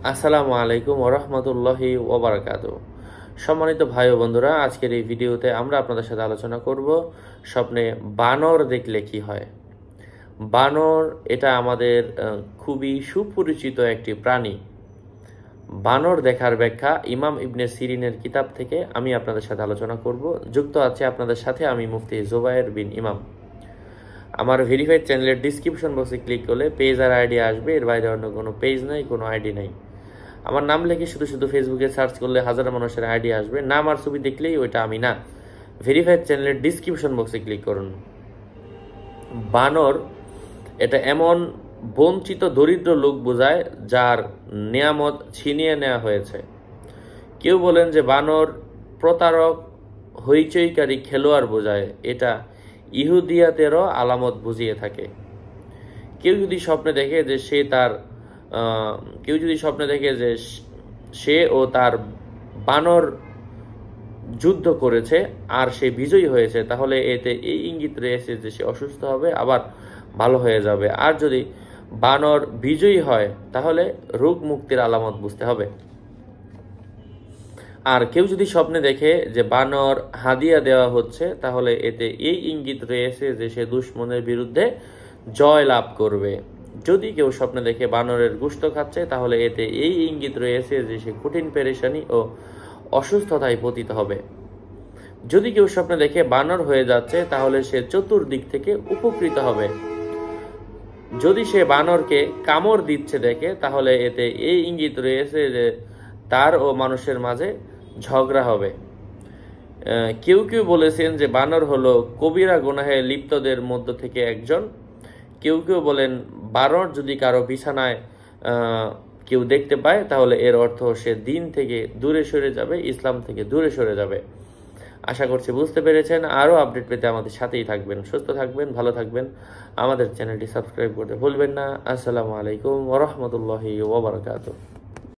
আসসালামু আলাইকুম ওরহমতুল্লাহি ওবারাকাতুহু। সম্মানিত ভাই ও বন্ধুরা, আজকের এই ভিডিওতে আমরা আপনাদের সাথে আলোচনা করব স্বপ্নে বানর দেখলে কি হয়। বানর এটা আমাদের খুবই সুপরিচিত একটি প্রাণী। বানর দেখার ব্যাখ্যা ইমাম ইবনে সিরিনের কিতাব থেকে আমি আপনাদের সাথে আলোচনা করব। যুক্ত আছে আপনাদের সাথে আমি মুফতি জুবায়ের বিন ইমাম। আমার ভেরিফাইড চ্যানেলের ডিসক্রিপশন বক্সে ক্লিক করলে পেজ আর আইডি আসবে, এর বাইরে অন্য কোনো পেজ নাই, কোনো আইডি নাই। আমার নাম লিখে শুধু শুধু ফেসবুকে সার্চ করলে হাজার মানুষের আইডি আসবে, নাম আর ছবি দেখলেই ওইটা আমি না। ভেরিফাইড চ্যানেলের ডিসক্রিপশন বক্সে ক্লিক করুন। বানর এটা এমন বঞ্চিত দরিদ্র লোক বোঝায় যার নিয়ামত ছিনিয়ে নেওয়া হয়েছে। কেউ বলেন যে বানর প্রতারক, হইচইকারী খেলোয়াড় বোঝায়, এটা ইহুদিয়াতেরও আলামত বুঝিয়ে থাকে। কেউ যদি স্বপ্নে দেখে যে সে ও তার বানর যুদ্ধ করেছে আর সে বিজয়ী হয়েছে, তাহলে এতে এই ইঙ্গিত রয়েছে যে সে অসুস্থ হবে আবার ভালো হয়ে যাবে। আর যদি বানর বিজয়ী হয় তাহলে রোগ মুক্তির আলামত বুঝতে হবে। আর কেউ যদি স্বপ্নে দেখে যে বানর হাদিয়া দেওয়া হচ্ছে, তাহলে এতে এই ইঙ্গিত রয়েছে যে সে দুশমনের বিরুদ্ধে জয় লাভ করবে। যদি কেউ স্বপ্নে দেখে বানরের গোশত খাচ্ছে, তাহলে এতে এই ইঙ্গিত রয়েছে যে সে কঠিন পেরেশানি ও অসুস্থতায় পতিত হবে। যদি কেউ স্বপ্নে দেখে বানর হয়ে যাচ্ছে, তাহলে সে চতুর্দিক থেকে উপকৃত হবে। যদি সে বানরকে কামড় দিচ্ছে দেখে, তাহলে এতে এই ইঙ্গিত রয়েছে যে তার ও মানুষের মাঝে ঝগড়া হবে। কেউ কেউ বলেছেন যে বানর হলো কবিরা গুনাহে লিপ্তদের মধ্য থেকে একজন। কেউ কেউ বলেন বানর যদি কারো বিছানায় কেউ দেখতে পায়, তাহলে এর অর্থ সে দিন থেকে দূরে সরে যাবে, ইসলাম থেকে দূরে সরে যাবে। আশা করছি বুঝতে পেরেছেন। আরও আপডেট পেতে আমাদের সাথেই থাকবেন। সুস্থ থাকবেন, ভালো থাকবেন। আমাদের চ্যানেলটি সাবস্ক্রাইব করতে ভুলবেন না। আসসালামু আলাইকুম ওয়া রাহমাতুল্লাহি ওয়া বারাকাতুহু।